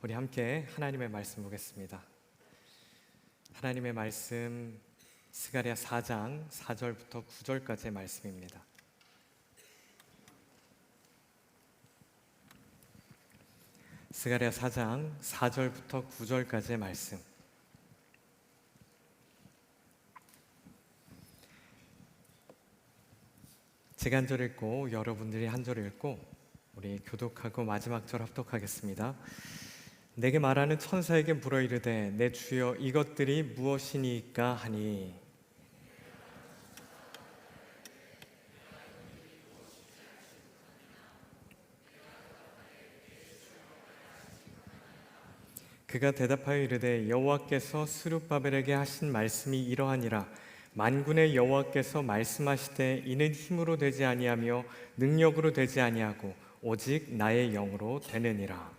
우리 함께 하나님의 말씀 보겠습니다. 하나님의 말씀 스가랴 4장 4절부터 9절까지의 말씀입니다. 스가랴 4장 4절부터 9절까지의 말씀. 제가 한 절 읽고 여러분들이 한 절 읽고 우리 교독하고 마지막 절 합독하겠습니다. 내게 말하는 천사에게 물어 이르되 내 주여 이것들이 무엇이니까 하니 그가 대답하여 이르되 여호와께서 스룹바벨에게 하신 말씀이 이러하니라. 만군의 여호와께서 말씀하시되 이는 힘으로 되지 아니하며 능력으로 되지 아니하고 오직 나의 영으로 되느니라.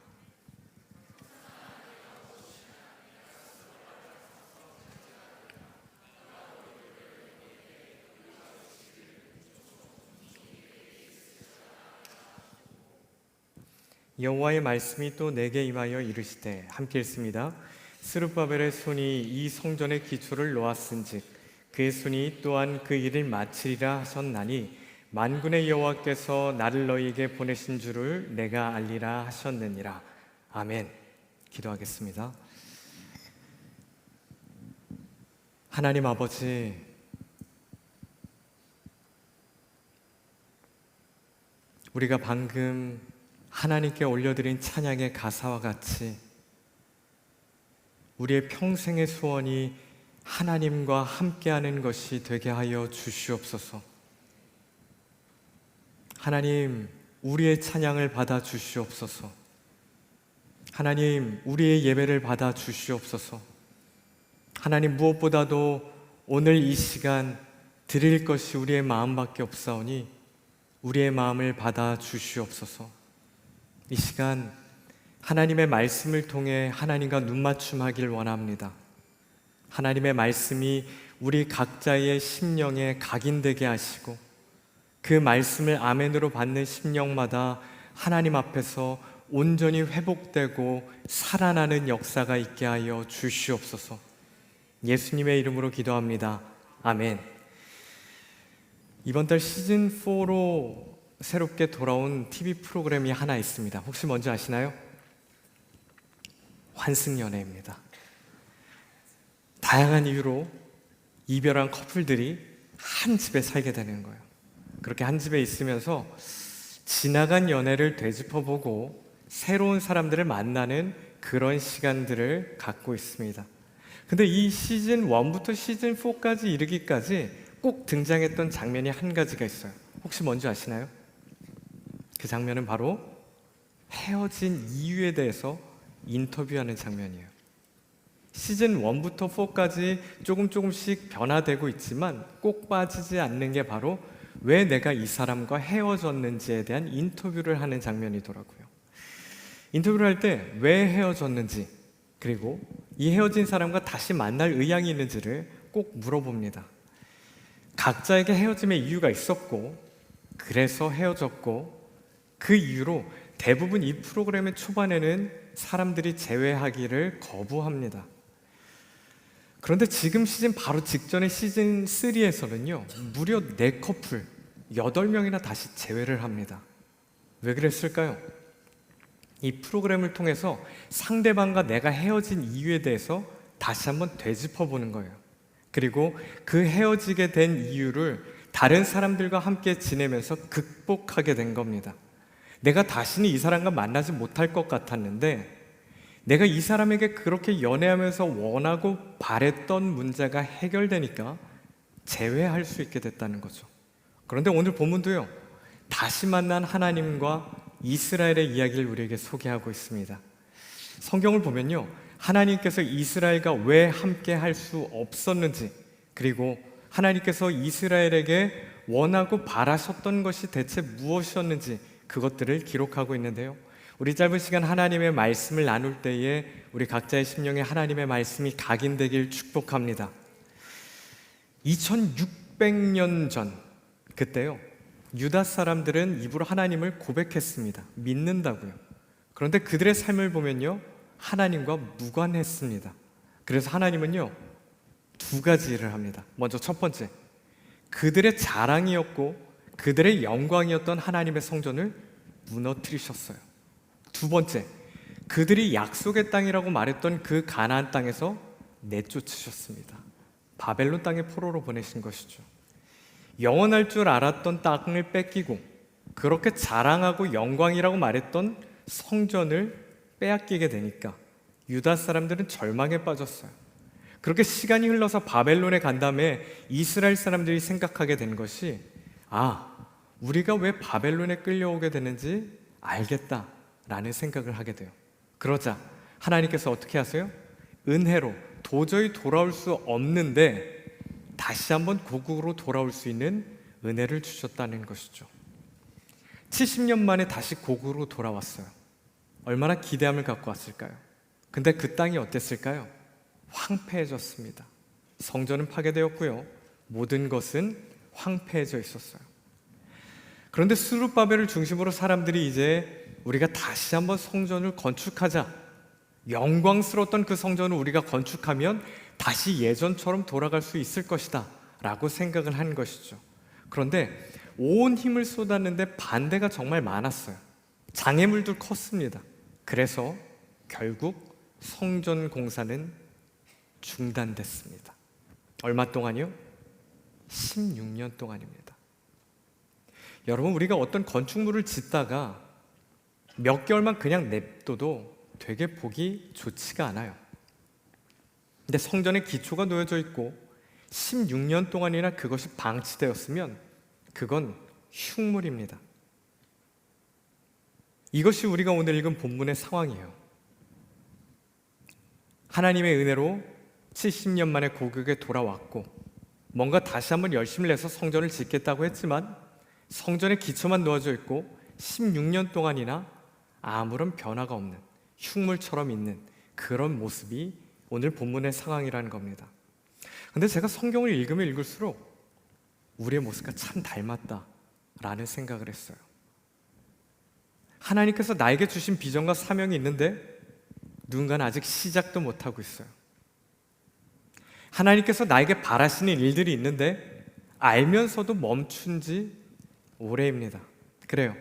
여호와의 말씀이 또 내게 임하여 이르시되 함께 읽습니다. 스룹바벨의 손이 이 성전의 기초를 놓았은즉 그의 손이 또한 그 일을 마치리라 하셨나니 만군의 여호와께서 나를 너희에게 보내신 줄을 내가 알리라 하셨느니라. 아멘. 기도하겠습니다. 하나님 아버지, 우리가 방금 하나님께 올려드린 찬양의 가사와 같이 우리의 평생의 소원이 하나님과 함께하는 것이 되게 하여 주시옵소서. 하나님, 우리의 찬양을 받아 주시옵소서. 하나님, 우리의 예배를 받아 주시옵소서. 하나님, 무엇보다도 오늘 이 시간 드릴 것이 우리의 마음밖에 없사오니 우리의 마음을 받아 주시옵소서. 이 시간 하나님의 말씀을 통해 하나님과 눈맞춤하길 원합니다. 하나님의 말씀이 우리 각자의 심령에 각인되게 하시고 그 말씀을 아멘으로 받는 심령마다 하나님 앞에서 온전히 회복되고 살아나는 역사가 있게 하여 주시옵소서. 예수님의 이름으로 기도합니다. 아멘. 이번 달 시즌4로 새롭게 돌아온 TV 프로그램이 하나 있습니다. 혹시 뭔지 아시나요? 환승연애입니다. 다양한 이유로 이별한 커플들이 한 집에 살게 되는 거예요. 그렇게 한 집에 있으면서 지나간 연애를 되짚어보고 새로운 사람들을 만나는 그런 시간들을 갖고 있습니다. 근데 이 시즌 1부터 시즌 4까지 이르기까지 꼭 등장했던 장면이 한 가지가 있어요. 혹시 뭔지 아시나요? 그 장면은 바로 헤어진 이유에 대해서 인터뷰하는 장면이에요. 시즌 1부터 4까지 조금씩 변화되고 있지만 꼭 빠지지 않는 게 바로 왜 내가 이 사람과 헤어졌는지에 대한 인터뷰를 하는 장면이더라고요. 인터뷰를 할 때 왜 헤어졌는지, 그리고 이 헤어진 사람과 다시 만날 의향이 있는지를 꼭 물어봅니다. 각자에게 헤어짐의 이유가 있었고, 그래서 헤어졌고, 그 이유로 대부분 이 프로그램의 초반에는 사람들이 재회하기를 거부합니다. 그런데 지금 시즌 바로 직전의 시즌 3에서는요 무려 4커플 8명이나 다시 재회를 합니다. 왜 그랬을까요? 이 프로그램을 통해서 상대방과 내가 헤어진 이유에 대해서 다시 한번 되짚어보는 거예요. 그리고 그 헤어지게 된 이유를 다른 사람들과 함께 지내면서 극복하게 된 겁니다. 내가 다시는 이 사람과 만나지 못할 것 같았는데 내가 이 사람에게 그렇게 연애하면서 원하고 바랬던 문제가 해결되니까 재회할 수 있게 됐다는 거죠. 그런데 오늘 본문도요 다시 만난 하나님과 이스라엘의 이야기를 우리에게 소개하고 있습니다. 성경을 보면요 하나님께서 이스라엘과 왜 함께 할 수 없었는지, 그리고 하나님께서 이스라엘에게 원하고 바라셨던 것이 대체 무엇이었는지 그것들을 기록하고 있는데요, 우리 짧은 시간 하나님의 말씀을 나눌 때에 우리 각자의 심령에 하나님의 말씀이 각인되길 축복합니다. 2600년 전 그때요 유다 사람들은 입으로 하나님을 고백했습니다. 믿는다고요. 그런데 그들의 삶을 보면요 하나님과 무관했습니다. 그래서 하나님은요, 두 가지 일을 합니다. 먼저 첫 번째, 그들의 자랑이었고 그들의 영광이었던 하나님의 성전을 무너뜨리셨어요. 두 번째, 그들이 약속의 땅이라고 말했던 그 가나안 땅에서 내쫓으셨습니다. 바벨론 땅에 포로로 보내신 것이죠. 영원할 줄 알았던 땅을 뺏기고 그렇게 자랑하고 영광이라고 말했던 성전을 빼앗기게 되니까 유다 사람들은 절망에 빠졌어요. 그렇게 시간이 흘러서 바벨론에 간 다음에 이스라엘 사람들이 생각하게 된 것이, 우리가 왜 바벨론에 끌려오게 되는지 알겠다라는 생각을 하게 돼요. 그러자 하나님께서 어떻게 하세요? 은혜로 도저히 돌아올 수 없는데 다시 한번 고국으로 돌아올 수 있는 은혜를 주셨다는 것이죠. 70년 만에 다시 고국으로 돌아왔어요. 얼마나 기대함을 갖고 왔을까요? 근데 그 땅이 어땠을까요? 황폐해졌습니다. 성전은 파괴되었고요, 모든 것은 황폐해져 있었어요. 그런데 스룹바벨을 중심으로 사람들이 이제 우리가 다시 한번 성전을 건축하자, 영광스러웠던 그 성전을 우리가 건축하면 다시 예전처럼 돌아갈 수 있을 것이다 라고 생각을 한 것이죠. 그런데 온 힘을 쏟았는데 반대가 정말 많았어요. 장애물도 컸습니다. 그래서 결국 성전 공사는 중단됐습니다. 얼마 동안이요? 16년 동안입니다. 여러분, 우리가 어떤 건축물을 짓다가 몇 개월만 그냥 냅둬도 되게 보기 좋지가 않아요. 근데 성전의 기초가 놓여져 있고 16년 동안이나 그것이 방치되었으면 그건 흉물입니다. 이것이 우리가 오늘 읽은 본문의 상황이에요. 하나님의 은혜로 70년 만에 고국에 돌아왔고 뭔가 다시 한번 열심을 내서 성전을 짓겠다고 했지만 성전의 기초만 놓아져 있고 16년 동안이나 아무런 변화가 없는 흉물처럼 있는 그런 모습이 오늘 본문의 상황이라는 겁니다. 근데 제가 성경을 읽으면 읽을수록 우리의 모습과 참 닮았다라는 생각을 했어요. 하나님께서 나에게 주신 비전과 사명이 있는데 누군가는 아직 시작도 못하고 있어요. 하나님께서 나에게 바라시는 일들이 있는데 알면서도 멈춘 지 오래입니다. 그래요.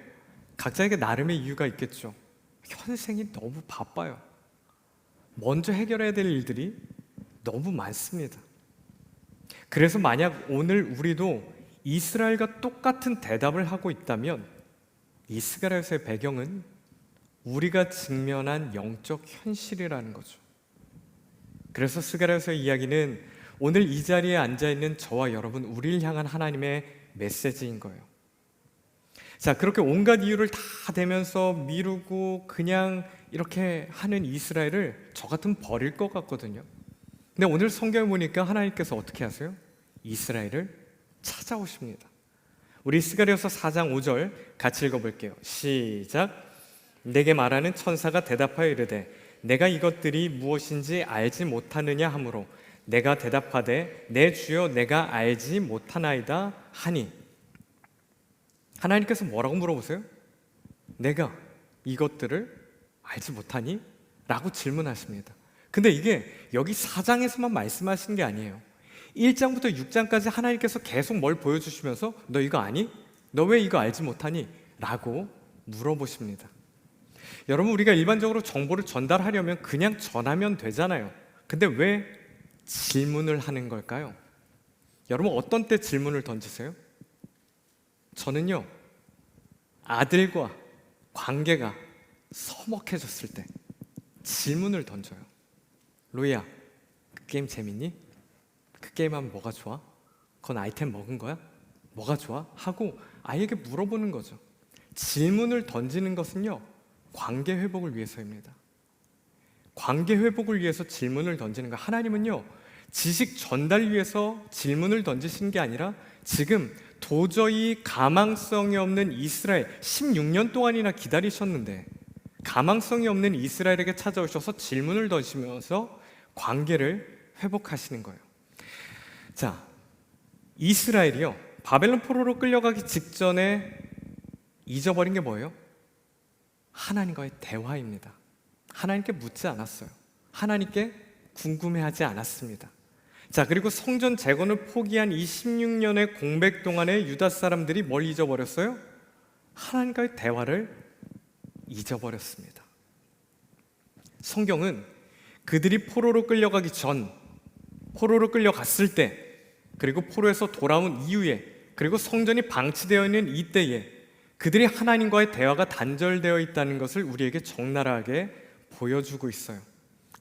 각자에게 나름의 이유가 있겠죠. 현생이 너무 바빠요. 먼저 해결해야 될 일들이 너무 많습니다. 그래서 만약 오늘 우리도 이스라엘과 똑같은 대답을 하고 있다면 이 스가랴서의 배경은 우리가 직면한 영적 현실이라는 거죠. 그래서 스가랴서의 이야기는 오늘 이 자리에 앉아있는 저와 여러분, 우리를 향한 하나님의 메시지인 거예요. 자, 그렇게 온갖 이유를 다 대면서 미루고 그냥 이렇게 하는 이스라엘을 저 같으면 버릴 것 같거든요. 근데 오늘 성경에 보니까 하나님께서 어떻게 하세요? 이스라엘을 찾아오십니다. 우리 스가랴서 4장 5절 같이 읽어볼게요. 시작. 내게 말하는 천사가 대답하여 이르되 내가 이것들이 무엇인지 알지 못하느냐 하므로 내가 대답하되 내 주여 내가 알지 못하나이다 하니. 하나님께서 뭐라고 물어보세요? 내가 이것들을 알지 못하니? 라고 질문하십니다. 근데 이게 여기 4장에서만 말씀하신 게 아니에요. 1장부터 6장까지 하나님께서 계속 뭘 보여주시면서 너 이거 아니? 너 왜 이거 알지 못하니? 라고 물어보십니다. 여러분, 우리가 일반적으로 정보를 전달하려면 그냥 전하면 되잖아요. 근데 왜 질문을 하는 걸까요? 여러분, 어떤 때 질문을 던지세요? 저는요, 아들과 관계가 서먹해졌을 때 질문을 던져요. 로이야, 그 게임 재밌니? 그 게임하면 뭐가 좋아? 그건 아이템 먹은 거야? 뭐가 좋아? 하고 아이에게 물어보는 거죠. 질문을 던지는 것은요, 관계 회복을 위해서입니다. 관계 회복을 위해서 질문을 던지는 거. 하나님은요, 지식 전달 위해서 질문을 던지신 게 아니라 지금 도저히 가망성이 없는 이스라엘, 16년 동안이나 기다리셨는데 가망성이 없는 이스라엘에게 찾아오셔서 질문을 던지면서 관계를 회복하시는 거예요. 자, 이스라엘이요, 바벨론 포로로 끌려가기 직전에 잊어버린 게 뭐예요? 하나님과의 대화입니다. 하나님께 묻지 않았어요. 하나님께 궁금해하지 않았습니다. 자, 그리고 성전 재건을 포기한 이 16년의 공백 동안에 유다 사람들이 뭘 잊어버렸어요? 하나님과의 대화를 잊어버렸습니다. 성경은 그들이 포로로 끌려가기 전, 포로로 끌려갔을 때, 그리고 포로에서 돌아온 이후에, 그리고 성전이 방치되어 있는 이때에 그들이 하나님과의 대화가 단절되어 있다는 것을 우리에게 적나라하게 보여주고 있어요.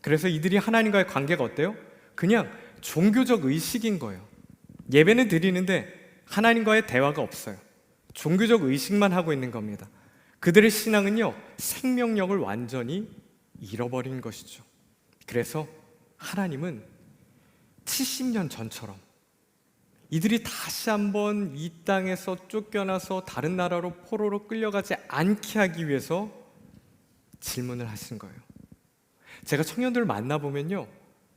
그래서 이들이 하나님과의 관계가 어때요? 그냥 종교적 의식인 거예요. 예배는 드리는데 하나님과의 대화가 없어요. 종교적 의식만 하고 있는 겁니다. 그들의 신앙은요, 생명력을 완전히 잃어버린 것이죠. 그래서 하나님은 70년 전처럼 이들이 다시 한번 이 땅에서 쫓겨나서 다른 나라로 포로로 끌려가지 않게 하기 위해서 질문을 하신 거예요. 제가 청년들 만나보면요,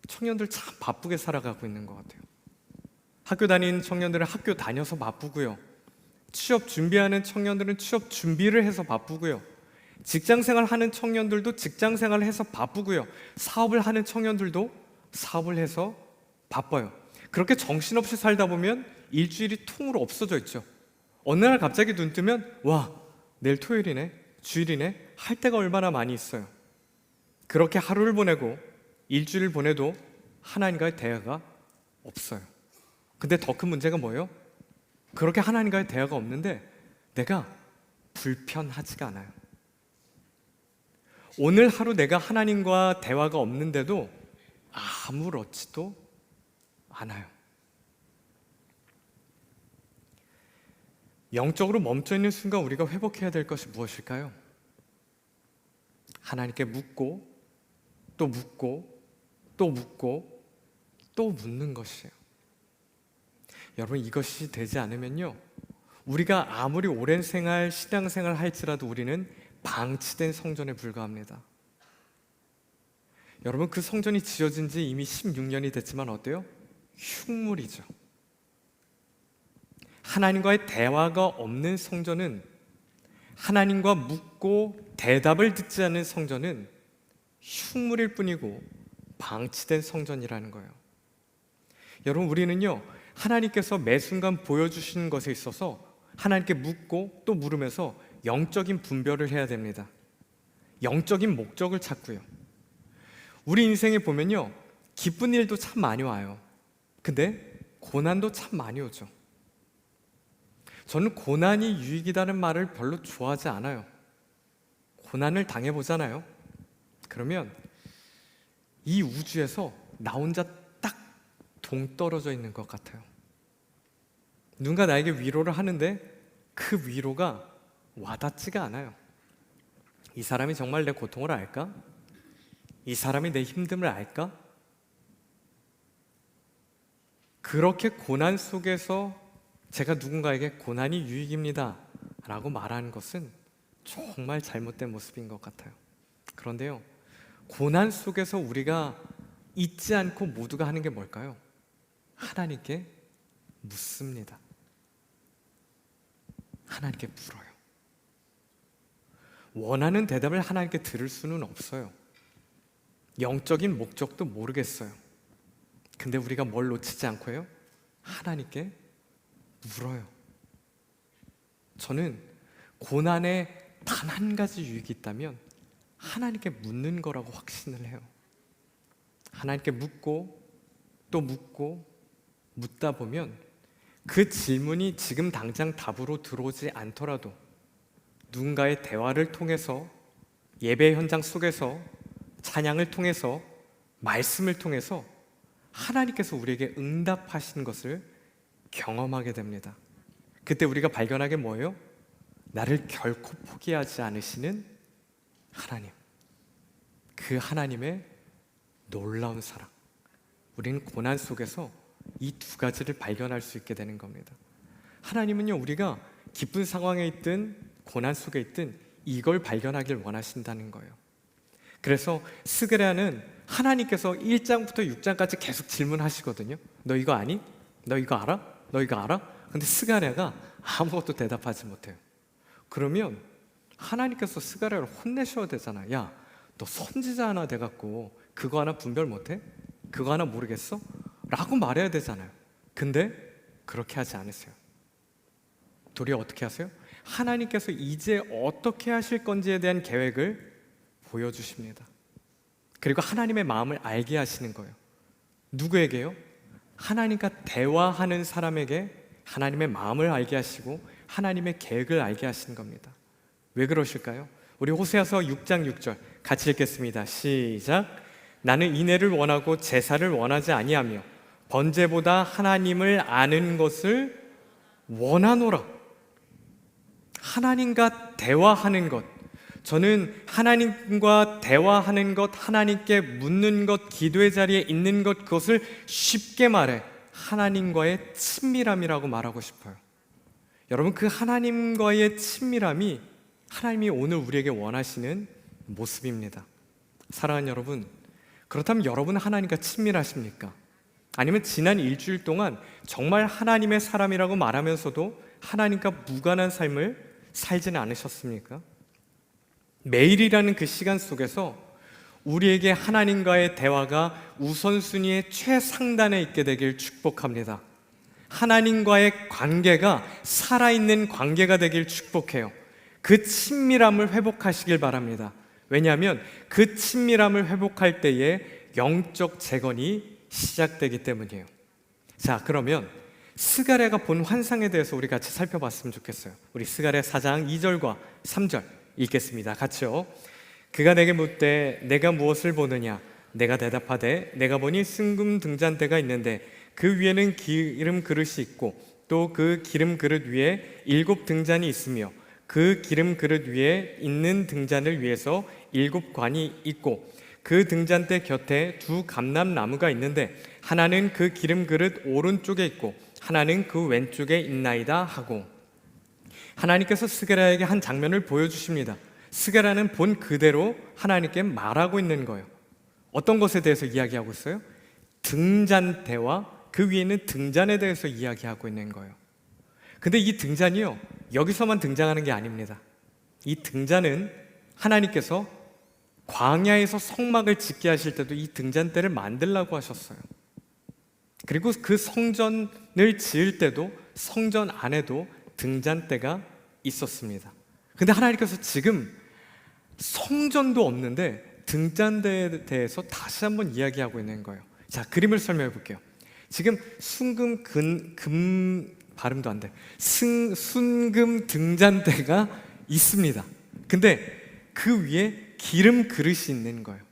청년들 참 바쁘게 살아가고 있는 것 같아요. 학교 다니는 청년들은 학교 다녀서 바쁘고요, 취업 준비하는 청년들은 취업 준비를 해서 바쁘고요, 직장생활 하는 청년들도 직장생활을 해서 바쁘고요, 사업을 하는 청년들도 사업을 해서 바빠요. 그렇게 정신없이 살다 보면 일주일이 통으로 없어져 있죠. 어느 날 갑자기 눈 뜨면 와, 내일 토요일이네, 주일이네, 할 때가 얼마나 많이 있어요. 그렇게 하루를 보내고 일주일을 보내도 하나님과의 대화가 없어요. 근데 더 큰 문제가 뭐예요? 그렇게 하나님과의 대화가 없는데 내가 불편하지가 않아요. 오늘 하루 내가 하나님과 대화가 없는데도 아무렇지도 않아요. 영적으로 멈춰있는 순간 우리가 회복해야 될 것이 무엇일까요? 하나님께 묻고 또 묻고 또 묻고 또 묻는 것이에요. 여러분, 이것이 되지 않으면요, 우리가 아무리 오랜 생활, 신앙생활 할지라도 우리는 방치된 성전에 불과합니다. 여러분, 그 성전이 지어진 지 이미 16년이 됐지만 어때요? 흉물이죠. 하나님과의 대화가 없는 성전은, 하나님과 묻고 대답을 듣지 않는 성전은 흉물일 뿐이고 방치된 성전이라는 거예요. 여러분, 우리는요, 하나님께서 매 순간 보여주시는 것에 있어서 하나님께 묻고 또 물으면서 영적인 분별을 해야 됩니다. 영적인 목적을 찾고요. 우리 인생에 보면요, 기쁜 일도 참 많이 와요. 근데 고난도 참 많이 오죠. 저는 고난이 유익이라는 말을 별로 좋아하지 않아요. 고난을 당해보잖아요. 그러면 이 우주에서 나 혼자 딱 동떨어져 있는 것 같아요. 누군가 나에게 위로를 하는데 그 위로가 와닿지가 않아요. 이 사람이 정말 내 고통을 알까? 이 사람이 내 힘듦을 알까? 그렇게 고난 속에서 제가 누군가에게 고난이 유익입니다 라고 말하는 것은 정말 잘못된 모습인 것 같아요. 그런데요, 고난 속에서 우리가 잊지 않고 모두가 하는 게 뭘까요? 하나님께 묻습니다. 하나님께 물어요. 원하는 대답을 하나님께 들을 수는 없어요. 영적인 목적도 모르겠어요. 근데 우리가 뭘 놓치지 않고 해요? 하나님께 물어요. 저는 고난에 단 한 가지 유익이 있다면 하나님께 묻는 거라고 확신을 해요. 하나님께 묻고 또 묻고 묻다 보면 그 질문이 지금 당장 답으로 들어오지 않더라도 누군가의 대화를 통해서, 예배 현장 속에서, 찬양을 통해서, 말씀을 통해서 하나님께서 우리에게 응답하시는 것을 경험하게 됩니다. 그때 우리가 발견하게 뭐예요? 나를 결코 포기하지 않으시는 하나님, 그 하나님의 놀라운 사랑. 우리는 고난 속에서 이 두 가지를 발견할 수 있게 되는 겁니다. 하나님은요, 우리가 기쁜 상황에 있든 고난 속에 있든 이걸 발견하길 원하신다는 거예요. 그래서 스가랴는 하나님께서 1장부터 6장까지 계속 질문하시거든요. 너 이거 아니? 너 이거 알아? 너 이거 알아? 근데 스가랴가 아무것도 대답하지 못해요. 그러면 하나님께서 스가랴를 혼내셔야 되잖아. 야, 너 선지자 하나 돼갖고 그거 하나 분별 못해? 그거 하나 모르겠어? 라고 말해야 되잖아요. 근데 그렇게 하지 않으세요. 도리어 어떻게 하세요? 하나님께서 이제 어떻게 하실 건지에 대한 계획을 보여주십니다. 그리고 하나님의 마음을 알게 하시는 거예요. 누구에게요? 하나님과 대화하는 사람에게 하나님의 마음을 알게 하시고 하나님의 계획을 알게 하시는 겁니다. 왜 그러실까요? 우리 호세아서 6장 6절 같이 읽겠습니다. 시작. 나는 인애를 원하고 제사를 원하지 아니하며 번제보다 하나님을 아는 것을 원하노라. 하나님과 대화하는 것, 저는 하나님과 대화하는 것, 하나님께 묻는 것, 기도의 자리에 있는 것, 그것을 쉽게 말해 하나님과의 친밀함이라고 말하고 싶어요. 여러분, 그 하나님과의 친밀함이 하나님이 오늘 우리에게 원하시는 모습입니다. 사랑하는 여러분, 그렇다면 여러분은 하나님과 친밀하십니까? 아니면 지난 일주일 동안 정말 하나님의 사람이라고 말하면서도 하나님과 무관한 삶을 살지는 않으셨습니까? 매일이라는 그 시간 속에서 우리에게 하나님과의 대화가 우선순위의 최상단에 있게 되길 축복합니다. 하나님과의 관계가 살아있는 관계가 되길 축복해요. 그 친밀함을 회복하시길 바랍니다. 왜냐하면 그 친밀함을 회복할 때에 영적 재건이 시작되기 때문이에요. 자, 그러면 스가랴가 본 환상에 대해서 우리 같이 살펴봤으면 좋겠어요. 우리 스가랴 4장 2절과 3절 읽겠습니다. 같이요. 그가 내게 묻되 내가 무엇을 보느냐? 내가 대답하되 내가 보니 순금 등잔대가 있는데 그 위에는 기름 그릇이 있고 또 그 기름 그릇 위에 7 등잔이 있으며 그 기름 그릇 위에 있는 등잔을 위해서 7 관이 있고 그 등잔대 곁에 2 감람나무가 있는데 하나는 그 기름 그릇 오른쪽에 있고 하나는 그 왼쪽에 있나이다 하고, 하나님께서 스가랴에게 한 장면을 보여주십니다. 스가랴는 본 그대로 하나님께 말하고 있는 거예요. 어떤 것에 대해서 이야기하고 있어요? 등잔대와 그 위에 있는 등잔에 대해서 이야기하고 있는 거예요. 근데 이 등잔이요, 여기서만 등장하는 게 아닙니다. 이 등잔은 하나님께서 광야에서 성막을 짓게 하실 때도 이 등잔대를 만들라고 하셨어요. 그리고 그 성전을 지을 때도 성전 안에도 등잔대가 있었습니다. 근데 하나님께서 지금 성전도 없는데 등잔대에 대해서 다시 한번 이야기하고 있는 거예요. 자, 그림을 설명해 볼게요. 지금 발음도 안 돼. 순금 등잔대가 있습니다. 근데 그 위에 기름 그릇이 있는 거예요.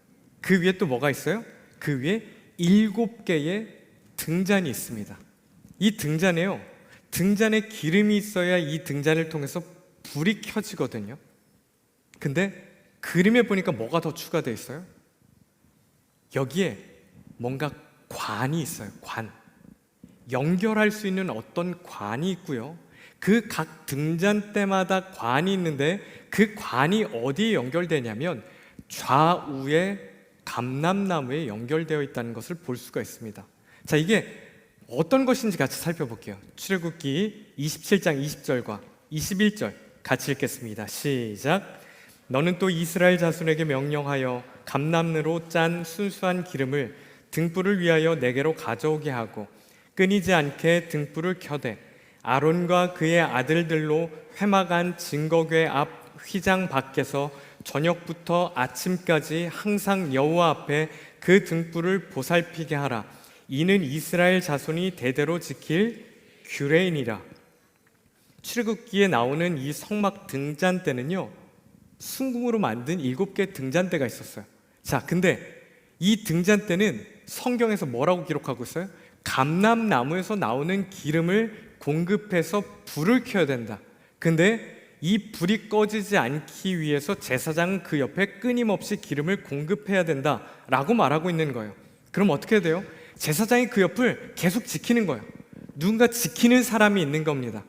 그 위에 또 뭐가 있어요? 그 위에 7개의 등잔이 있습니다. 이 등잔에요, 등잔에 기름이 있어야 이 등잔을 통해서 불이 켜지거든요. 근데 그림에 보니까 뭐가 더 추가되어 있어요? 여기에 뭔가 관이 있어요. 관. 연결할 수 있는 어떤 관이 있고요. 그 각 등잔대마다 관이 있는데 그 관이 어디에 연결되냐면 좌우에 감람나무에 연결되어 있다는 것을 볼 수가 있습니다. 자, 이게 어떤 것인지 같이 살펴볼게요. 출애굽기 27장 20절과 21절 같이 읽겠습니다. 시작. 너는 또 이스라엘 자손에게 명령하여 감람으로 짠 순수한 기름을 등불을 위하여 내게로 가져오게 하고 끊이지 않게 등불을 켜되 아론과 그의 아들들로 회막안 증거궤 앞 휘장 밖에서 저녁부터 아침까지 항상 여호와 앞에 그 등불을 보살피게 하라. 이는 이스라엘 자손이 대대로 지킬 규례이니라. 출애굽기에 나오는 이 성막 등잔대는요, 순금으로 만든 7개 등잔대가 있었어요. 자, 근데 이 등잔대는 성경에서 뭐라고 기록하고 있어요? 감람나무에서 나오는 기름을 공급해서 불을 켜야 된다. 근데 이 불이 꺼지지 않기 위해서 제사장은 그 옆에 끊임없이 기름을 공급해야 된다라고 말하고 있는 거예요. 그럼 어떻게 돼요? 제사장이 그 옆을 계속 지키는 거예요. 누군가 지키는 사람이 있는 겁니다.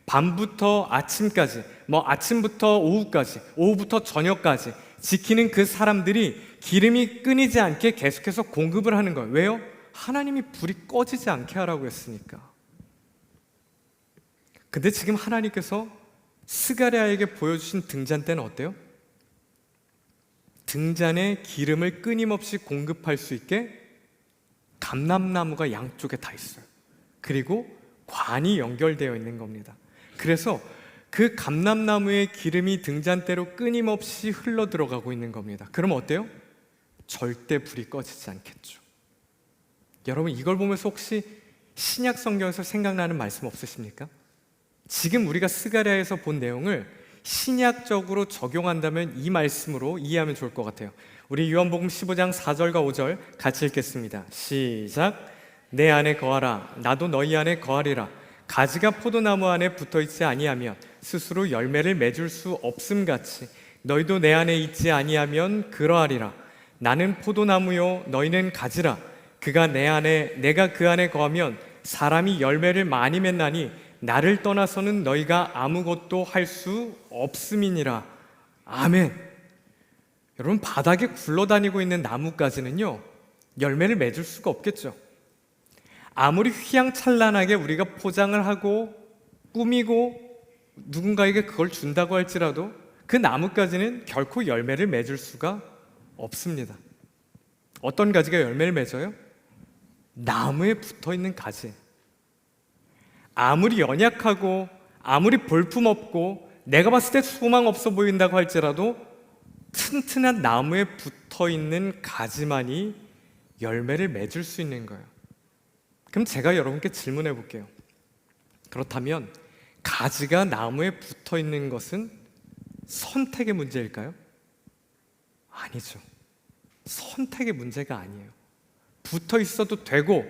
밤부터 아침까지, 아침부터 오후까지, 오후부터 저녁까지 지키는 그 사람들이 기름이 끊이지 않게 계속해서 공급을 하는 거예요. 왜요? 하나님이 불이 꺼지지 않게 하라고 했으니까. 근데 지금 하나님께서 스가랴에게 보여주신 등잔대는 어때요? 등잔에 기름을 끊임없이 공급할 수 있게 감람나무가 양쪽에 다 있어요. 그리고 관이 연결되어 있는 겁니다. 그래서 그 감람나무의 기름이 등잔대로 끊임없이 흘러 들어가고 있는 겁니다. 그럼 어때요? 절대 불이 꺼지지 않겠죠. 여러분, 이걸 보면서 혹시 신약 성경에서 생각나는 말씀 없으십니까? 지금 우리가 스가랴에서 본 내용을 신약적으로 적용한다면 이 말씀으로 이해하면 좋을 것 같아요. 우리 요한복음 15장 4절과 5절 같이 읽겠습니다. 시작. 내 안에 거하라. 나도 너희 안에 거하리라. 가지가 포도나무 안에 붙어있지 아니하면 스스로 열매를 맺을 수 없음같이 너희도 내 안에 있지 아니하면 그러하리라. 나는 포도나무요 너희는 가지라. 그가 내 안에 내가 그 안에 거하면 사람이 열매를 많이 맺나니 나를 떠나서는 너희가 아무것도 할 수 없음이니라. 아멘. 여러분, 바닥에 굴러다니고 있는 나무까지는요 열매를 맺을 수가 없겠죠. 아무리 휘황찬란하게 우리가 포장을 하고 꾸미고 누군가에게 그걸 준다고 할지라도 그 나무까지는 결코 열매를 맺을 수가 없습니다. 어떤 가지가 열매를 맺어요? 나무에 붙어있는 가지. 아무리 연약하고 아무리 볼품없고 내가 봤을 때 소망 없어 보인다고 할지라도 튼튼한 나무에 붙어있는 가지만이 열매를 맺을 수 있는 거예요. 그럼 제가 여러분께 질문해 볼게요. 그렇다면 가지가 나무에 붙어있는 것은 선택의 문제일까요? 아니죠. 선택의 문제가 아니에요. 붙어 있어도 되고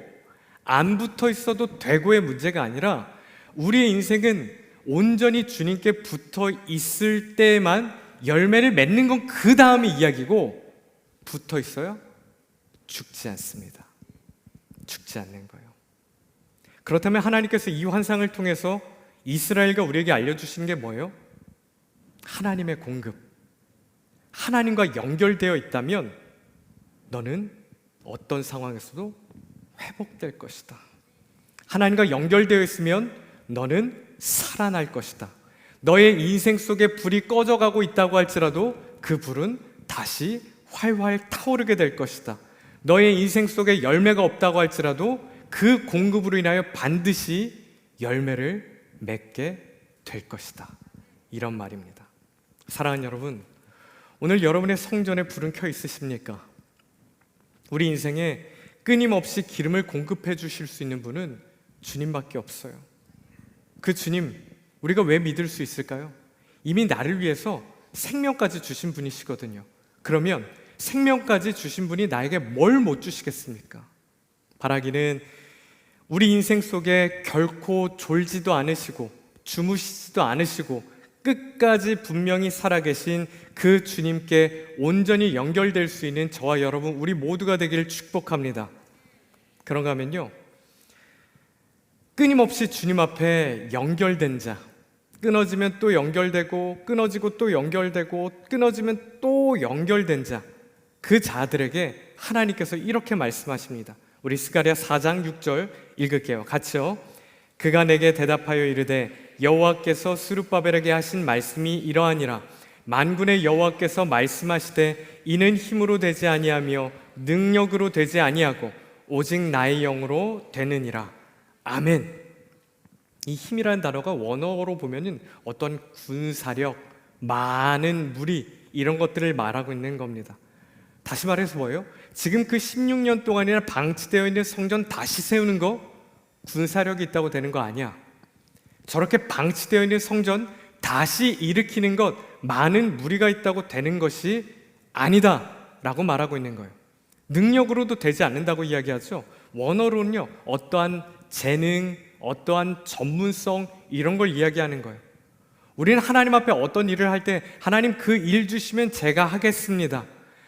안 붙어 있어도 되고의 문제가 아니라 우리의 인생은 온전히 주님께 붙어 있을 때만 열매를 맺는 건 그 다음의 이야기고, 붙어 있어요? 죽지 않습니다. 죽지 않는 거예요. 그렇다면 하나님께서 이 환상을 통해서 이스라엘과 우리에게 알려주신 게 뭐예요? 하나님의 공급. 하나님과 연결되어 있다면 너는 어떤 상황에서도 회복될 것이다. 하나님과 연결되어 있으면 너는 살아날 것이다. 너의 인생 속에 불이 꺼져가고 있다고 할지라도 그 불은 다시 활활 타오르게 될 것이다. 너의 인생 속에 열매가 없다고 할지라도 그 공급으로 인하여 반드시 열매를 맺게 될 것이다. 이런 말입니다. 사랑하는 여러분, 오늘 여러분의 성전에 불은 켜 있으십니까? 우리 인생에 끊임없이 기름을 공급해 주실 수 있는 분은 주님밖에 없어요. 그 주님, 우리가 왜 믿을 수 있을까요? 이미 나를 위해서 생명까지 주신 분이시거든요. 그러면 생명까지 주신 분이 나에게 뭘 못 주시겠습니까? 바라기는 우리 인생 속에 결코 졸지도 않으시고 주무시지도 않으시고 끝까지 분명히 살아계신 그 주님께 온전히 연결될 수 있는 저와 여러분, 우리 모두가 되기를 축복합니다. 그런가 하면요, 끊임없이 주님 앞에 연결된 자, 끊어지면 또 연결되고 끊어지고 또 연결되고 끊어지면 또 연결된 자, 그 자들에게 하나님께서 이렇게 말씀하십니다. 우리 스가랴 4장 6절 읽을게요. 같이요. 그가 내게 대답하여 이르되 여호와께서 스룹바벨에게 하신 말씀이 이러하니라. 만군의 여호와께서 말씀하시되 이는 힘으로 되지 아니하며 능력으로 되지 아니하고 오직 나의 영으로 되느니라. 아멘. 이 힘이라는 단어가 원어로 보면은 어떤 군사력, 많은 무리 이런 것들을 말하고 있는 겁니다. 다시 말해서 뭐예요? 지금 그 16년 동안이나 방치되어 있는 성전 다시 세우는 거 군사력이 있다고 되는 거 아니야. 저렇게 방치되어 있는 성전 다시 일으키는 것, 많은 무리가 있다고 되는 것이 아니다 라고 말하고 있는 거예요. 능력으로도 되지 않는다고 이야기하죠. 원어로는요, 어떠한 재능, 어떠한 전문성 이런 걸 이야기하는 거예요. 우리는 하나님 앞에 어떤 일을 할 때 하나님 그 일 주시면 제가 하겠습니다.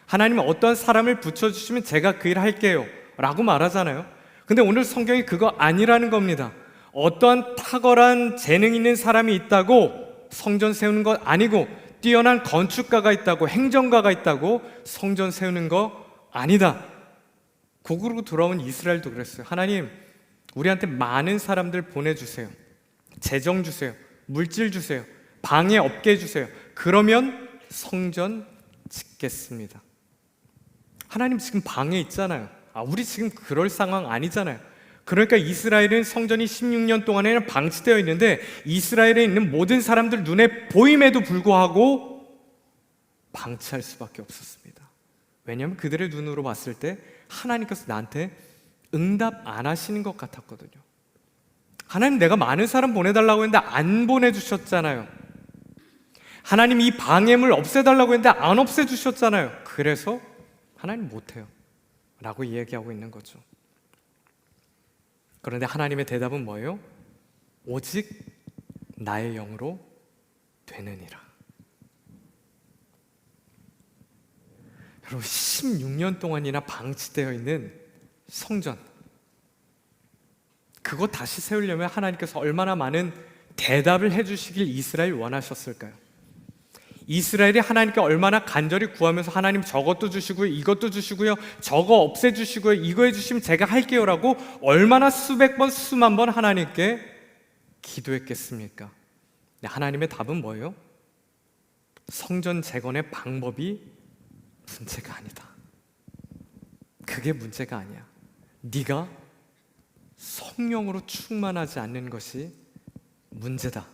하나님 어떠한 사람을 붙여주시면 제가 그 일 할게요 라고 말하잖아요. 근데 오늘 성경이 그거 아니라는 겁니다. 어떠한 탁월한 재능 있는 사람이 있다고 성전 세우는 것 아니고, 뛰어난 건축가가 있다고, 행정가가 있다고 성전 세우는 거 아니다. 곡으로 돌아온 이스라엘도 그랬어요. 하나님, 우리한테 많은 사람들 보내주세요. 재정 주세요. 물질 주세요. 방해 없게 해주세요. 그러면 성전 짓게 짓겠습니다. 하나님 지금 방에 있잖아요. 우리 지금 그럴 상황 아니잖아요. 그러니까 이스라엘은 성전이 16년 동안에는 방치되어 있는데 이스라엘에 있는 모든 사람들 눈에 보임에도 불구하고 방치할 수밖에 없었습니다. 왜냐하면 그들의 눈으로 봤을 때 하나님께서 나한테 응답 안 하시는 것 같았거든요. 하나님, 내가 많은 사람 보내달라고 했는데 안 보내주셨잖아요. 하나님, 이 방해물 없애달라고 했는데 안 없애주셨잖아요. 그래서 하나님 못해요 라고 이야기하고 있는 거죠. 그런데 하나님의 대답은 뭐예요? 오직 나의 영으로 되느니라. 여러분, 16년 동안이나 방치되어 있는 성전, 그거 다시 세우려면 하나님께서 얼마나 많은 대답을 해주시길 이스라엘 원하셨을까요? 이스라엘이 하나님께 얼마나 간절히 구하면서 하나님 저것도 주시고요, 이것도 주시고요, 저거 없애주시고요, 이거 해주시면 제가 할게요 라고 얼마나 수백 번 수만 번 하나님께 기도했겠습니까? 하나님의 답은 뭐예요? 성전 재건의 방법이 문제가 아니다. 그게 문제가 아니야. 네가 성령으로 충만하지 않는 것이 문제다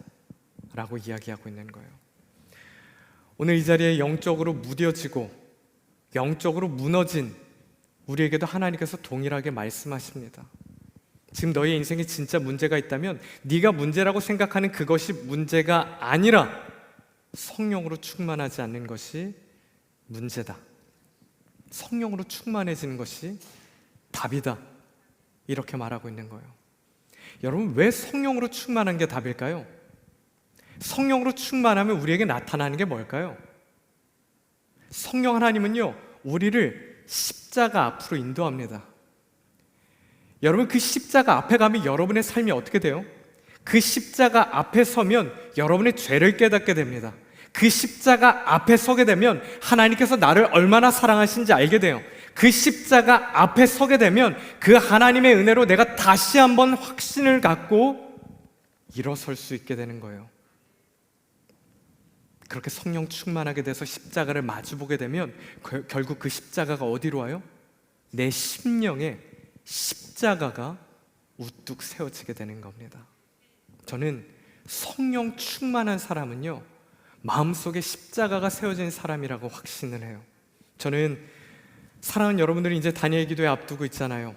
라고 이야기하고 있는 거예요. 오늘 이 자리에 영적으로 무뎌지고 영적으로 무너진 우리에게도 하나님께서 동일하게 말씀하십니다. 지금 너의 인생에 진짜 문제가 있다면 네가 문제라고 생각하는 그것이 문제가 아니라 성령으로 충만하지 않는 것이 문제다. 성령으로 충만해지는 것이 답이다. 이렇게 말하고 있는 거예요. 여러분, 왜 성령으로 충만한 게 답일까요? 성령으로 충만하면 우리에게 나타나는 게 뭘까요? 성령 하나님은요, 우리를 십자가 앞으로 인도합니다. 여러분, 그 십자가 앞에 가면 여러분의 삶이 어떻게 돼요? 그 십자가 앞에 서면 여러분의 죄를 깨닫게 됩니다. 그 십자가 앞에 서게 되면 하나님께서 나를 얼마나 사랑하신지 알게 돼요. 그 십자가 앞에 서게 되면 그 하나님의 은혜로 내가 다시 한번 확신을 갖고 일어설 수 있게 되는 거예요. 그렇게 성령 충만하게 돼서 십자가를 마주보게 되면 결국 그 십자가가 어디로 와요? 내 심령에 십자가가 우뚝 세워지게 되는 겁니다. 저는 성령 충만한 사람은요, 마음속에 십자가가 세워진 사람이라고 확신을 해요. 저는 사랑하는 여러분들이 이제 다니엘 기도회 앞두고 있잖아요.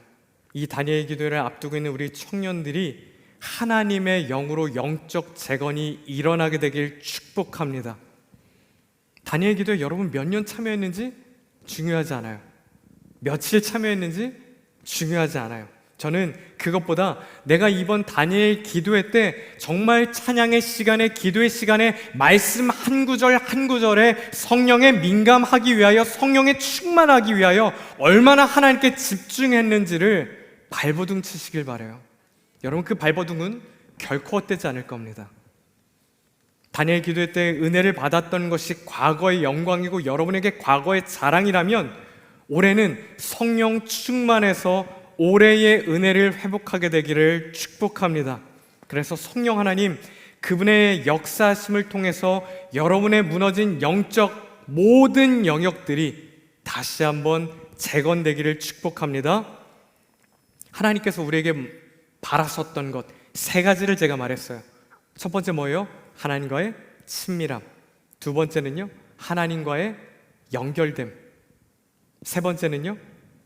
이 다니엘 기도회를 앞두고 있는 우리 청년들이 하나님의 영으로 영적 재건이 일어나게 되길 축복합니다. 다니엘 기도회 여러분 몇 년 참여했는지 중요하지 않아요. 며칠 참여했는지 중요하지 않아요. 저는 그것보다 내가 이번 다니엘 기도회 때 정말 찬양의 시간에, 기도의 시간에 말씀 한 구절 한 구절에 성령에 민감하기 위하여, 성령에 충만하기 위하여 얼마나 하나님께 집중했는지를 발버둥 치시길 바라요. 여러분, 그 발버둥은 결코 헛되지 않을 겁니다. 다니엘 기도회 때 은혜를 받았던 것이 과거의 영광이고 여러분에게 과거의 자랑이라면 올해는 성령 충만해서 올해의 은혜를 회복하게 되기를 축복합니다. 그래서 성령 하나님, 그분의 역사심을 통해서 여러분의 무너진 영적 모든 영역들이 다시 한번 재건되기를 축복합니다. 하나님께서 우리에게 바라셨던 것 세 가지를 제가 말했어요. 첫 번째 뭐예요? 하나님과의 친밀함. 두 번째는요, 하나님과의 연결됨. 세 번째는요,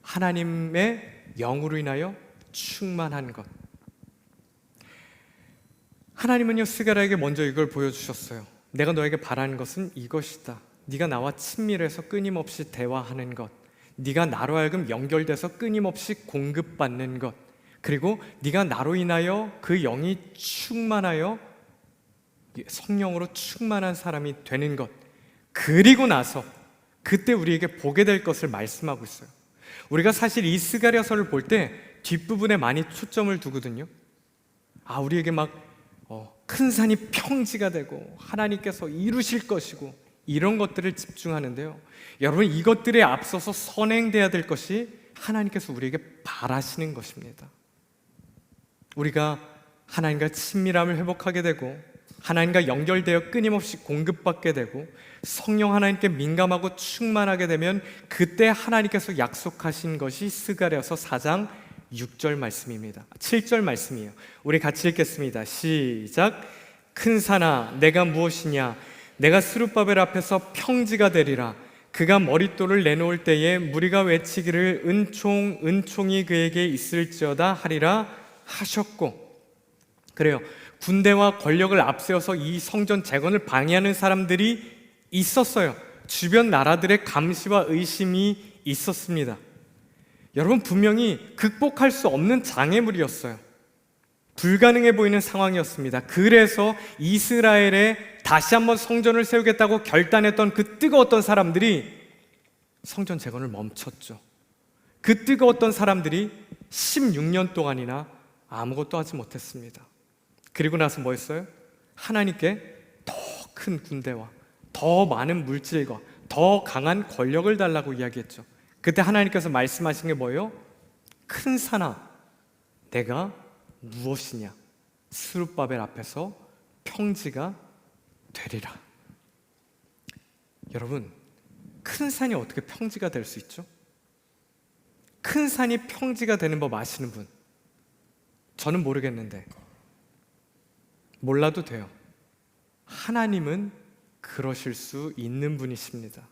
하나님의 영으로 인하여 충만한 것. 하나님은요, 스가랴에게 먼저 이걸 보여주셨어요. 내가 너에게 바라는 것은 이것이다. 네가 나와 친밀해서 끊임없이 대화하는 것, 네가 나로 하여금 연결돼서 끊임없이 공급받는 것, 그리고 네가 나로 인하여 그 영이 충만하여 성령으로 충만한 사람이 되는 것. 그리고 나서 그때 우리에게 보게 될 것을 말씀하고 있어요. 우리가 사실 이 스가랴서를 볼 때 뒷부분에 많이 초점을 두거든요. 우리에게 큰 산이 평지가 되고 하나님께서 이루실 것이고 이런 것들을 집중하는데요, 여러분, 이것들에 앞서서 선행돼야 될 것이 하나님께서 우리에게 바라시는 것입니다. 우리가 하나님과 친밀함을 회복하게 되고 하나님과 연결되어 끊임없이 공급받게 되고 성령 하나님께 민감하고 충만하게 되면 그때 하나님께서 약속하신 것이 스가랴서 4장 6절 말씀입니다. 7절 말씀이에요. 우리 같이 읽겠습니다. 시작. 큰 산아 내가 무엇이냐, 내가 스룹바벨 앞에서 평지가 되리라. 그가 머릿돌을 내놓을 때에 무리가 외치기를 은총 은총이 그에게 있을지어다 하리라 하셨고. 그래요. 군대와 권력을 앞세워서 이 성전 재건을 방해하는 사람들이 있었어요. 주변 나라들의 감시와 의심이 있었습니다. 여러분, 분명히 극복할 수 없는 장애물이었어요. 불가능해 보이는 상황이었습니다. 그래서 이스라엘에 다시 한번 성전을 세우겠다고 결단했던 그 뜨거웠던 사람들이 성전 재건을 멈췄죠. 그 뜨거웠던 사람들이 16년 동안이나 아무것도 하지 못했습니다. 그리고 나서 뭐 했어요? 하나님께 더 큰 군대와 더 많은 물질과 더 강한 권력을 달라고 이야기했죠. 그때 하나님께서 말씀하신 게 뭐예요? 큰 산아 내가 무엇이냐, 스룹바벨 앞에서 평지가 되리라. 여러분, 큰 산이 어떻게 평지가 될 수 있죠? 큰 산이 평지가 되는 법 아시는 분? 저는 모르겠는데 몰라도 돼요. 하나님은 그러실 수 있는 분이십니다.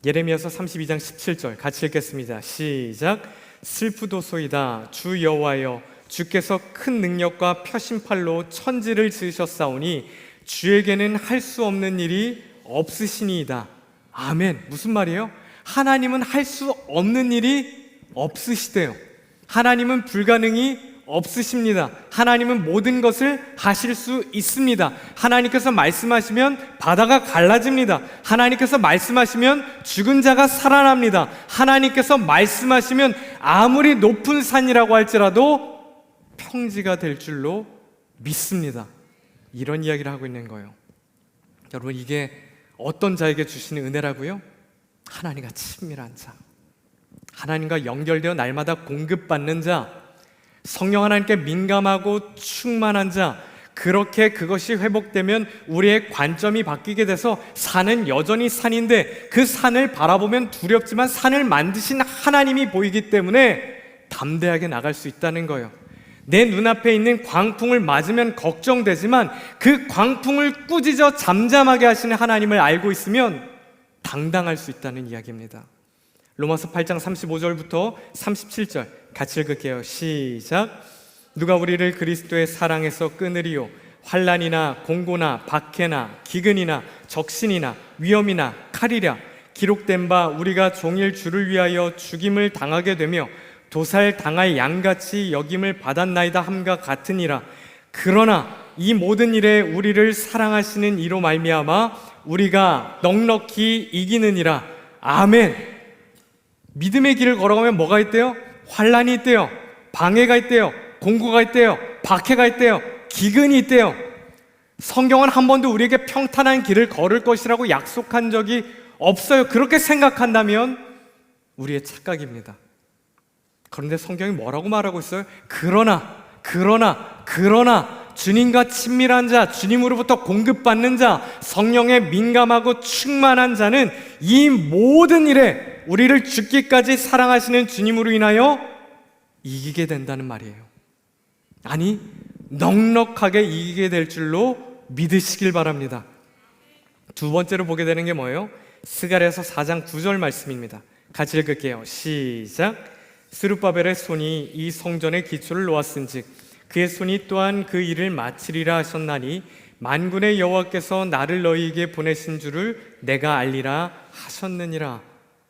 예레미야서 32장 17절 같이 읽겠습니다. 시작. 슬프도소이다 주 여호와여, 주께서 큰 능력과 표심팔로 천지를 지으셨사오니 주에게는 할 수 없는 일이 없으시니이다. 아멘. 무슨 말이에요? 하나님은 할 수 없는 일이 없으시대요. 하나님은 불가능이 없으십니다. 하나님은 모든 것을 하실 수 있습니다. 하나님께서 말씀하시면 바다가 갈라집니다. 하나님께서 말씀하시면 죽은 자가 살아납니다. 하나님께서 말씀하시면 아무리 높은 산이라고 할지라도 평지가 될 줄로 믿습니다. 이런 이야기를 하고 있는 거예요. 여러분, 이게 어떤 자에게 주시는 은혜라고요? 하나님과 친밀한 자, 하나님과 연결되어 날마다 공급받는 자, 성령 하나님께 민감하고 충만한 자, 그렇게 그것이 회복되면 우리의 관점이 바뀌게 돼서 산은 여전히 산인데 그 산을 바라보면 두렵지만 산을 만드신 하나님이 보이기 때문에 담대하게 나갈 수 있다는 거예요. 내 눈앞에 있는 광풍을 맞으면 걱정되지만 그 광풍을 꾸짖어 잠잠하게 하시는 하나님을 알고 있으면 당당할 수 있다는 이야기입니다. 로마서 8장 35절부터 37절 같이 읽을게요. 시작. 누가 우리를 그리스도의 사랑에서 끊으리요? 환난이나 공고나 박해나 기근이나 적신이나 위험이나 칼이랴. 기록된 바 우리가 종일 주를 위하여 죽임을 당하게 되며 도살 당할 양같이 여김을 받았나이다 함과 같으니라. 그러나 이 모든 일에 우리를 사랑하시는 이로 말미암아 우리가 넉넉히 이기느니라. 아멘. 믿음의 길을 걸어가면 뭐가 있대요? 환난이 있대요. 방해가 있대요. 공고가 있대요. 박해가 있대요. 기근이 있대요. 성경은 한 번도 우리에게 평탄한 길을 걸을 것이라고 약속한 적이 없어요. 그렇게 생각한다면 우리의 착각입니다. 그런데 성경이 뭐라고 말하고 있어요? 그러나 주님과 친밀한 자, 주님으로부터 공급받는 자, 성령에 민감하고 충만한 자는 이 모든 일에 우리를 죽기까지 사랑하시는 주님으로 인하여 이기게 된다는 말이에요. 아니, 넉넉하게 이기게 될 줄로 믿으시길 바랍니다. 두 번째로 보게 되는 게 뭐예요? 스가랴서 4장 9절 말씀입니다. 같이 읽을게요. 시작. 스룹바벨의 손이 이 성전의 기초를 놓았은즉 그의 손이 또한 그 일을 마치리라 하셨나니 만군의 여호와께서 나를 너희에게 보내신 줄을 내가 알리라 하셨느니라.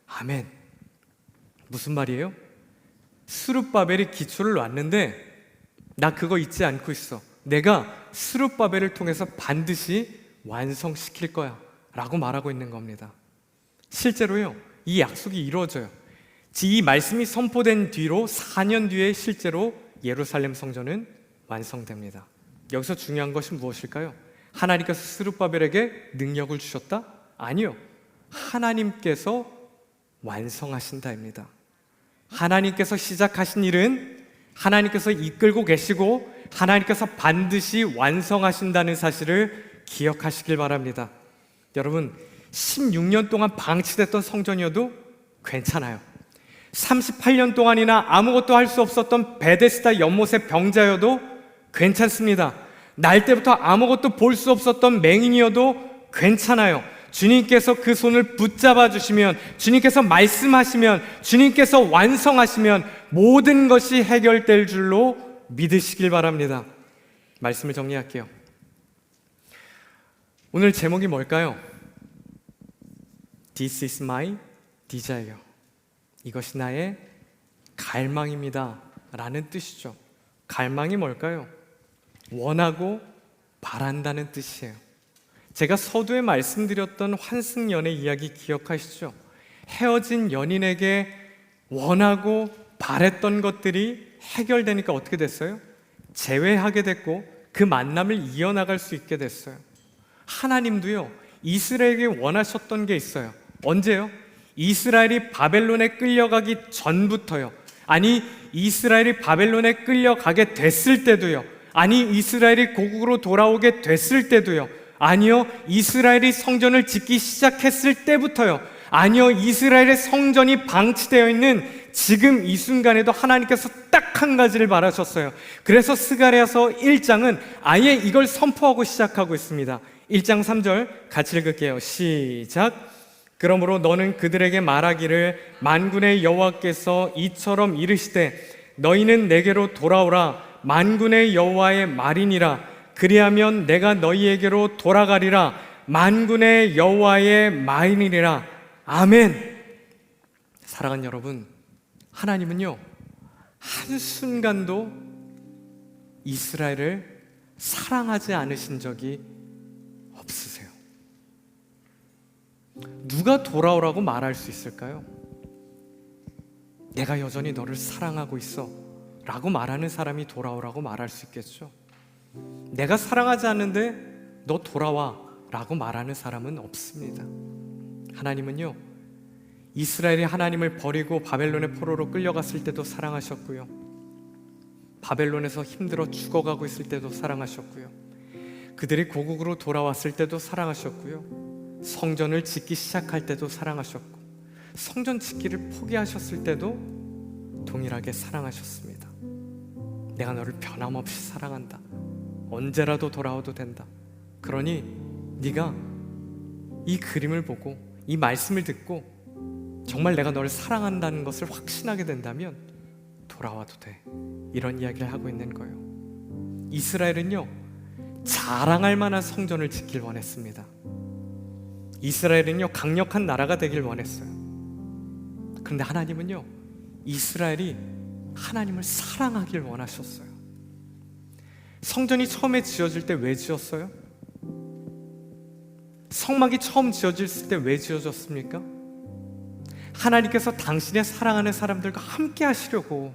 아멘. 무슨 말이에요? 스룹바벨이 기초를 놨는데 나 그거 잊지 않고 있어. 내가 스룹바벨을 통해서 반드시 완성시킬 거야 라고 말하고 있는 겁니다. 실제로요, 이 약속이 이루어져요. 이 말씀이 선포된 뒤로 4년 뒤에 실제로 예루살렘 성전은 완성됩니다. 여기서 중요한 것이 무엇일까요? 하나님께서 스룹바벨에게 능력을 주셨다? 아니요. 하나님께서 완성하신다입니다. 하나님께서 시작하신 일은 하나님께서 이끌고 계시고 하나님께서 반드시 완성하신다는 사실을 기억하시길 바랍니다. 여러분, 16년 동안 방치됐던 성전이어도 괜찮아요. 38년 동안이나 아무것도 할 수 없었던 베데스다 연못의 병자여도 괜찮습니다. 날 때부터 아무것도 볼 수 없었던 맹인이어도 괜찮아요. 주님께서 그 손을 붙잡아 주시면, 주님께서 말씀하시면, 주님께서 완성하시면 모든 것이 해결될 줄로 믿으시길 바랍니다. 말씀을 정리할게요. 오늘 제목이 뭘까요? This is my desire. 이것이 나의 갈망입니다 라는 뜻이죠. 갈망이 뭘까요? 원하고 바란다는 뜻이에요. 제가 서두에 말씀드렸던 환승연애 이야기 기억하시죠? 헤어진 연인에게 원하고 바랬던 것들이 해결되니까 어떻게 됐어요? 재회하게 됐고 그 만남을 이어나갈 수 있게 됐어요. 하나님도요, 이스라엘에게 원하셨던 게 있어요. 언제요? 이스라엘이 바벨론에 끌려가기 전부터요. 아니, 이스라엘이 바벨론에 끌려가게 됐을 때도요. 아니, 이스라엘이 고국으로 돌아오게 됐을 때도요. 아니요, 이스라엘이 성전을 짓기 시작했을 때부터요. 아니요, 이스라엘의 성전이 방치되어 있는 지금 이 순간에도 하나님께서 딱 한 가지를 바라셨어요. 그래서 스가랴서 1장은 아예 이걸 선포하고 시작하고 있습니다. 1장 3절 같이 읽을게요. 시작. 그러므로 너는 그들에게 말하기를 만군의 여호와께서 이처럼 이르시되 너희는 내게로 돌아오라. 만군의 여호와의 말이니라. 그리하면 내가 너희에게로 돌아가리라. 만군의 여호와의 말이니라. 아멘. 사랑하는 여러분, 하나님은요, 한순간도 이스라엘을 사랑하지 않으신 적이 없으세요. 누가 돌아오라고 말할 수 있을까요? 내가 여전히 너를 사랑하고 있어 라고 말하는 사람이 돌아오라고 말할 수 있겠죠. 내가 사랑하지 않는데 너 돌아와 라고 말하는 사람은 없습니다. 하나님은요, 이스라엘이 하나님을 버리고 바벨론의 포로로 끌려갔을 때도 사랑하셨고요, 바벨론에서 힘들어 죽어가고 있을 때도 사랑하셨고요, 그들이 고국으로 돌아왔을 때도 사랑하셨고요, 성전을 짓기 시작할 때도 사랑하셨고, 성전 짓기를 포기하셨을 때도 동일하게 사랑하셨습니다. 내가 너를 변함없이 사랑한다. 언제라도 돌아와도 된다. 그러니 네가 이 그림을 보고 이 말씀을 듣고 정말 내가 너를 사랑한다는 것을 확신하게 된다면 돌아와도 돼. 이런 이야기를 하고 있는 거예요. 이스라엘은요, 자랑할 만한 성전을 짓길 원했습니다. 이스라엘은요, 강력한 나라가 되길 원했어요. 그런데 하나님은요, 이스라엘이 하나님을 사랑하길 원하셨어요. 성전이 처음에 지어질 때 왜 지었어요? 성막이 처음 지어졌을 때 왜 지어졌습니까? 하나님께서 당신의 사랑하는 사람들과 함께 하시려고.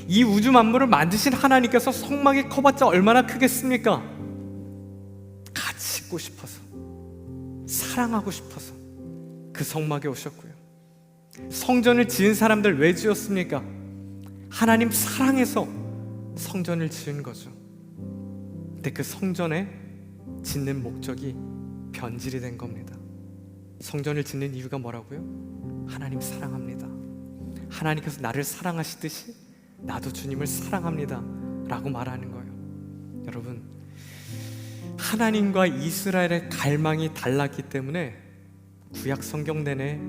이 우주 만물을 만드신 하나님께서 성막이 커봤자 얼마나 크겠습니까? 같이 있고 싶어서, 사랑하고 싶어서 그 성막에 오셨고요. 성전을 지은 사람들 왜 지었습니까? 하나님 사랑해서 성전을 지은 거죠. 근데 그 성전에 짓는 목적이 변질이 된 겁니다. 성전을 짓는 이유가 뭐라고요? 하나님 사랑합니다. 하나님께서 나를 사랑하시듯이 나도 주님을 사랑합니다 라고 말하는 거예요. 여러분, 하나님과 이스라엘의 갈망이 달랐기 때문에 구약 성경 내내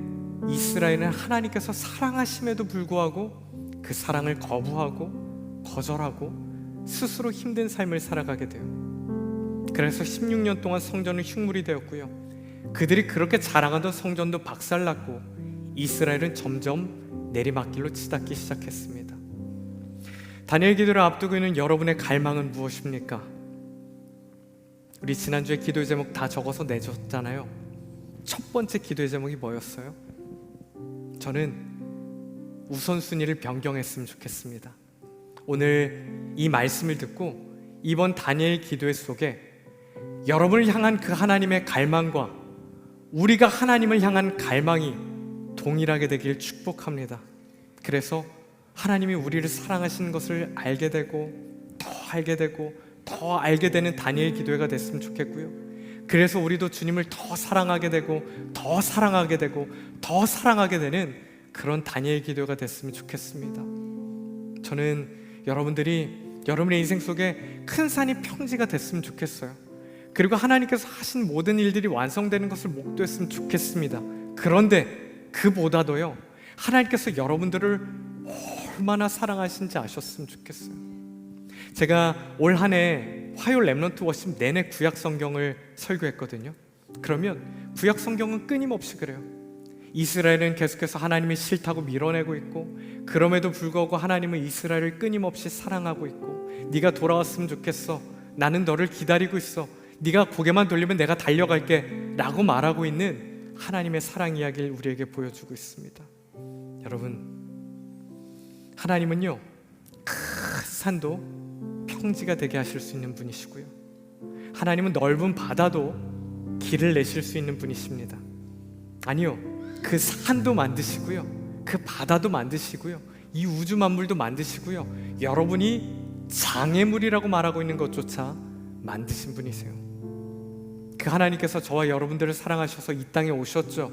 이스라엘은 하나님께서 사랑하심에도 불구하고 그 사랑을 거부하고 거절하고 스스로 힘든 삶을 살아가게 돼요. 그래서 16년 동안 성전은 흉물이 되었고요, 그들이 그렇게 자랑하던 성전도 박살났고 이스라엘은 점점 내리막길로 치닫기 시작했습니다. 다니엘 기도를 앞두고 있는 여러분의 갈망은 무엇입니까? 우리 지난주에 기도의 제목 다 적어서 내줬잖아요. 첫 번째 기도의 제목이 뭐였어요? 저는 우선순위를 변경했으면 좋겠습니다. 오늘 이 말씀을 듣고 이번 다니엘 기도회 속에 여러분을 향한 그 하나님의 갈망과 우리가 하나님을 향한 갈망이 동일하게 되길 축복합니다. 그래서 하나님이 우리를 사랑하시는 것을 알게 되고 더 알게 되고 더 알게 되는 다니엘 기도회가 됐으면 좋겠고요. 그래서 우리도 주님을 더 사랑하게 되고 더 사랑하게 되고 더 사랑하게 되는 그런 다니엘 기도회가 됐으면 좋겠습니다. 저는 여러분들이 여러분의 인생 속에 큰 산이 평지가 됐으면 좋겠어요. 그리고 하나님께서 하신 모든 일들이 완성되는 것을 목도했으면 좋겠습니다. 그런데 그보다도요, 하나님께서 여러분들을 얼마나 사랑하신지 아셨으면 좋겠어요. 제가 올 한 해 화요 렘넌트 워십 내내 구약 성경을 설교했거든요. 그러면 구약 성경은 끊임없이 그래요. 이스라엘은 계속해서 하나님이 싫다고 밀어내고 있고, 그럼에도 불구하고 하나님은 이스라엘을 끊임없이 사랑하고 있고, 네가 돌아왔으면 좋겠어, 나는 너를 기다리고 있어, 네가 고개만 돌리면 내가 달려갈게 라고 말하고 있는 하나님의 사랑 이야기를 우리에게 보여주고 있습니다. 여러분, 하나님은요, 큰 산도 평지가 되게 하실 수 있는 분이시고요, 하나님은 넓은 바다도 길을 내실 수 있는 분이십니다. 아니요, 그 산도 만드시고요, 그 바다도 만드시고요, 이 우주 만물도 만드시고요, 여러분이 장애물이라고 말하고 있는 것조차 만드신 분이세요. 그 하나님께서 저와 여러분들을 사랑하셔서 이 땅에 오셨죠.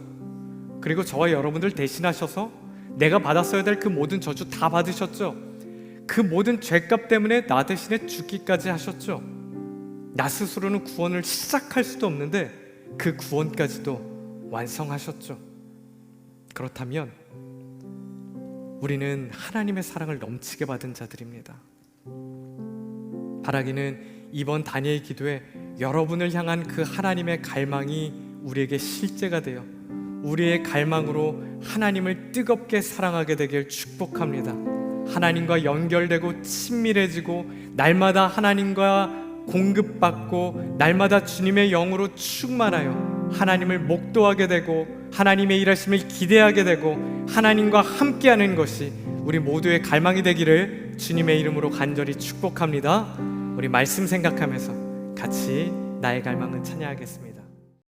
그리고 저와 여러분들 대신하셔서 내가 받았어야 될 그 모든 저주 다 받으셨죠. 그 모든 죄값 때문에 나 대신에 죽기까지 하셨죠. 나 스스로는 구원을 시작할 수도 없는데 그 구원까지도 완성하셨죠. 그렇다면 우리는 하나님의 사랑을 넘치게 받은 자들입니다. 바라기는 이번 다니엘 기도에 여러분을 향한 그 하나님의 갈망이 우리에게 실제가 되어 우리의 갈망으로 하나님을 뜨겁게 사랑하게 되길 축복합니다. 하나님과 연결되고 친밀해지고 날마다 하나님과 공급받고 날마다 주님의 영으로 충만하여 하나님을 목도하게 되고 하나님의 일하심을 기대하게 되고 하나님과 함께하는 것이 우리 모두의 갈망이 되기를 주님의 이름으로 간절히 축복합니다. 우리 말씀 생각하면서 같이 나의 갈망은 찬양하겠습니다.